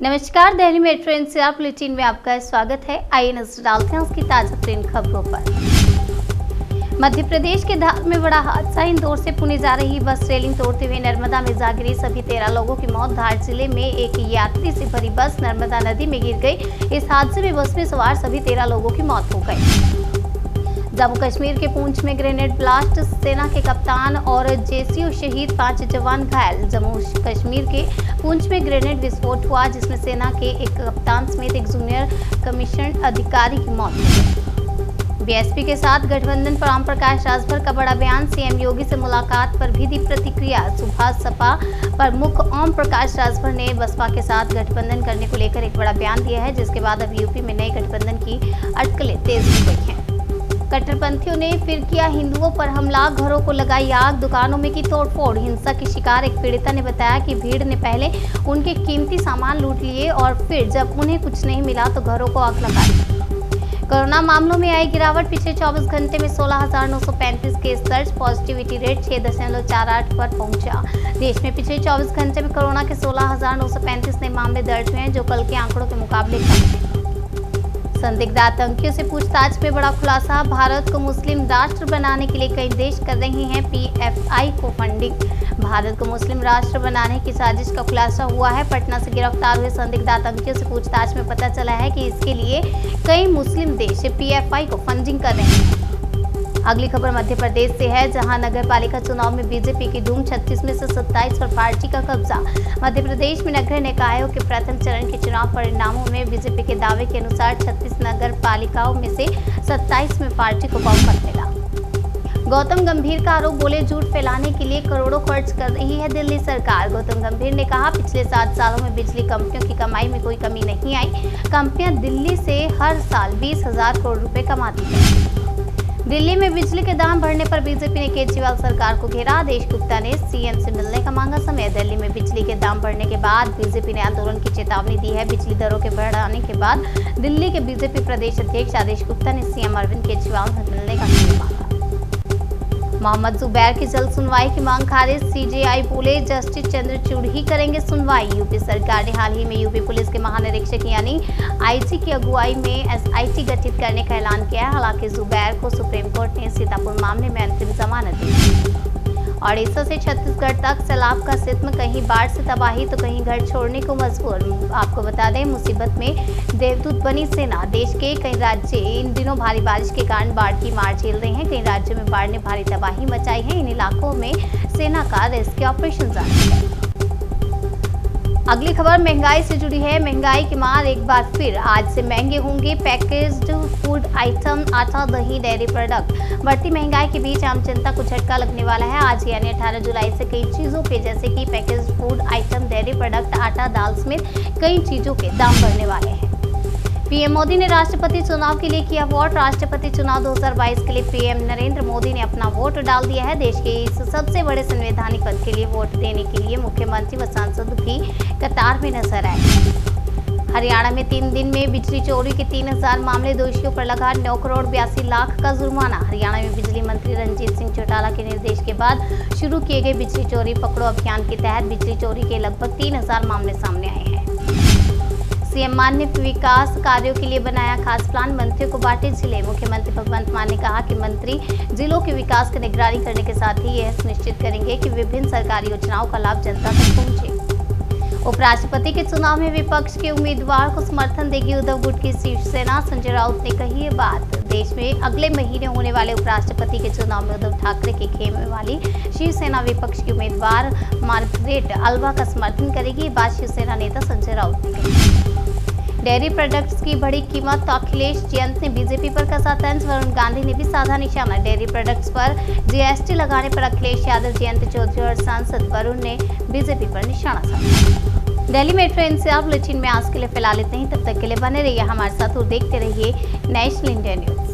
नमस्कार, Delhi metro NCR bulletin में आपका स्वागत है। आइए नजर डालते हैं उसकी ताजा ट्रेन खबरों पर। मध्य प्रदेश के धार में बड़ा हादसा। इंदौर से पुणे जा रही बस रेलिंग तोड़ते हुए नर्मदा में जा गिरी। सभी 13 लोगों की मौत। धार जिले में एक यात्री से भरी बस नर्मदा नदी में गिर गई। इस हादसे में बस में सवार सभी 13 लोगों की मौत हो गई। जम्मू कश्मीर के पुंछ में ग्रेनेड ब्लास्ट, सेना के कप्तान और जेसीओ शहीद, 5 जवान घायल। जम्मू कश्मीर के पुंछ में ग्रेनेड विस्फोट हुआ जिसमें सेना के एक कप्तान समेत एक जूनियर कमीशन अधिकारी की मौत हो गई। बीएसपी के साथ गठबंधन पर ओम प्रकाश राजभर का बड़ा बयान। सीएम योगी से मुलाकात पर भी दी प्रतिक्रिया। सुबह सपा प्रमुख ओम प्रकाश राजभर ने बसपा के साथ गठबंधन करने को लेकर एक बड़ा बयान दिया है, जिसके बाद अब यूपी में नए गठबंधन की अटकलें तेज हो गई हैं। कट्टरपंथियों ने फिर किया हिंदुओं पर हमला, घरों को लगाई आग, दुकानों में की तोड़फोड़। हिंसा की शिकार एक पीड़िता ने बताया कि भीड़ ने पहले उनके कीमती सामान लूट लिए और फिर जब उन्हें कुछ नहीं मिला तो घरों को आग लगाई। कोरोना मामलों में आई गिरावट। पिछले 24 घंटे में 16,935 केस दर्ज। पॉजिटिविटी रेट 6.48 पर पहुंचा। देश में पिछले 24 घंटे में कोरोना के 16,935 नए मामले दर्ज हुए हैं, जो कल के आंकड़ों के मुकाबले कम है। संदिग्ध आतंकियों से पूछताछ में बड़ा खुलासा। भारत को मुस्लिम राष्ट्र बनाने के लिए कई देश कर रहे हैं पीएफआई को फंडिंग। भारत को मुस्लिम राष्ट्र बनाने की साजिश का खुलासा हुआ है। पटना से गिरफ्तार हुए संदिग्ध आतंकियों से पूछताछ में पता चला है कि इसके लिए कई मुस्लिम देश पीएफआई को फंडिंग कर रहे हैं। अगली खबर मध्य प्रदेश से है, जहां नगर पालिका चुनाव में बीजेपी की धूम। 36 में से 27 पर पार्टी का कब्जा। मध्य प्रदेश में नगर निकायों के प्रथम चरण के चुनाव परिणामों में बीजेपी के दावे के अनुसार 36 नगर पालिकाओं में से 27 में पार्टी को बहुमत मिला। गौतम गंभीर का आरोप, बोले झूठ फैलाने के लिए करोड़ों खर्च कर रही है दिल्ली सरकार। गौतम गंभीर ने कहा, पिछले 7 सालों में बिजली कंपनियों की कमाई में कोई कमी नहीं आई। कंपनियां दिल्ली से हर साल 20,000 करोड़ रुपए कमाती हैं। दिल्ली में बिजली के दाम बढ़ने पर बीजेपी ने केजरीवाल सरकार को घेरा। आदेश गुप्ता ने सीएम से मिलने का मांगा समय। दिल्ली में बिजली के दाम बढ़ने के बाद बीजेपी ने आंदोलन की चेतावनी दी है। बिजली दरों के बढ़ाने के बाद दिल्ली के बीजेपी प्रदेश अध्यक्ष आदेश गुप्ता ने सीएम अरविंद केजरीवाल से मिलने का मांगा। मोहम्मद जुबैर की जल्द सुनवाई की मांग खारिज। सीजेआई बोले, जस्टिस चंद्रचूड़ ही करेंगे सुनवाई। यूपी सरकार ने हाल ही में यूपी पुलिस के महानिरीक्षक यानी आईजी की अगुवाई में एसआईटी गठित करने का ऐलान किया है। हालांकि जुबैर को सुप्रीम कोर्ट ने सीतापुर मामले में अंतिम जमानत दी। ओडिशा से छत्तीसगढ़ तक सैलाब का सितम, कहीं बाढ़ से तबाही तो कहीं घर छोड़ने को मजबूर। आपको बता दें, मुसीबत में देवदूत बनी सेना। देश के कई राज्य इन दिनों भारी बारिश के कारण बाढ़ की मार झेल रहे हैं। कई राज्यों में बाढ़ ने भारी तबाही मचाई है। इन इलाकों में सेना का रेस्क्यू ऑपरेशन जारी है। अगली खबर महंगाई से जुड़ी है। महंगाई की मार एक बार फिर। आज से महंगे होंगे पैकेज्ड फूड आइटम, आटा, दही, डेयरी प्रोडक्ट। बढ़ती महंगाई के बीच आम जनता को झटका लगने वाला है। आज यानी 18 जुलाई से कई चीजों के जैसे कि packaged food item, dairy product, आटा, दाल समेत कई चीजों के दाम बढ़ने वाले हैं। पीएम मोदी ने राष्ट्रपति चुनाव के लिए किया वोट। राष्ट्रपति चुनाव 2022 के लिए पीएम नरेंद्र मोदी ने अपना वोट डाल दिया है। देश के इस सबसे बड़े संवैधानिक पद के लिए वोट देने के लिए मुख्यमंत्री व सांसदों की कतार में नजर आए। हरियाणा में 3 दिन में बिजली चोरी के 3,000 मामले। दोषियों पर लगा 9 करोड़ 82 लाख का जुर्माना। हरियाणा में बिजली मंत्री रणजीत सिंह चौटाला के निर्देश के बाद शुरू किए गए बिजली चोरी पकड़ो अभियान के तहत बिजली चोरी के लगभग 3,000 मामले सामने आए हैं। सीएम मान ने विकास कार्यों के लिए बनाया खास प्लान। मंत्रियों को बांटे जिले। मुख्यमंत्री भगवंत मान ने कहा कि मंत्री जिलों के विकास की निगरानी करने के साथ ही यह सुनिश्चित करेंगे कि विभिन्न सरकारी योजनाओं का लाभ जनता तक पहुंचे। उपराष्ट्रपति के चुनाव में विपक्ष के उम्मीदवार को समर्थन देगी उद्धव गुट की शिवसेना। संजय राउत ने कही ये बात। देश में अगले महीने होने वाले उपराष्ट्रपति के चुनाव में उद्धव ठाकरे के खेमे वाली शिवसेना विपक्ष की उम्मीदवार मार्गरेट अल्वा का समर्थन करेगी। ये बात शिवसेना नेता संजय राउत ने कही। डेयरी प्रोडक्ट्स की बढ़ी कीमत तो अखिलेश जयंत ने बीजेपी पर कसा तंज। वरुण गांधी ने भी साधा निशाना। डेयरी प्रोडक्ट्स पर जीएसटी लगाने पर अखिलेश यादव, जयंत चौधरी और सांसद वरुण ने बीजेपी पर निशाना साधा। दिल्ली मेट्रो एनसीआर बुलेटिन में आज के लिए फिलहाल इतना ही। तब तक के लिए बने रहिए हमारे साथ और देखते रहिए नेशनल इंडिया न्यूज।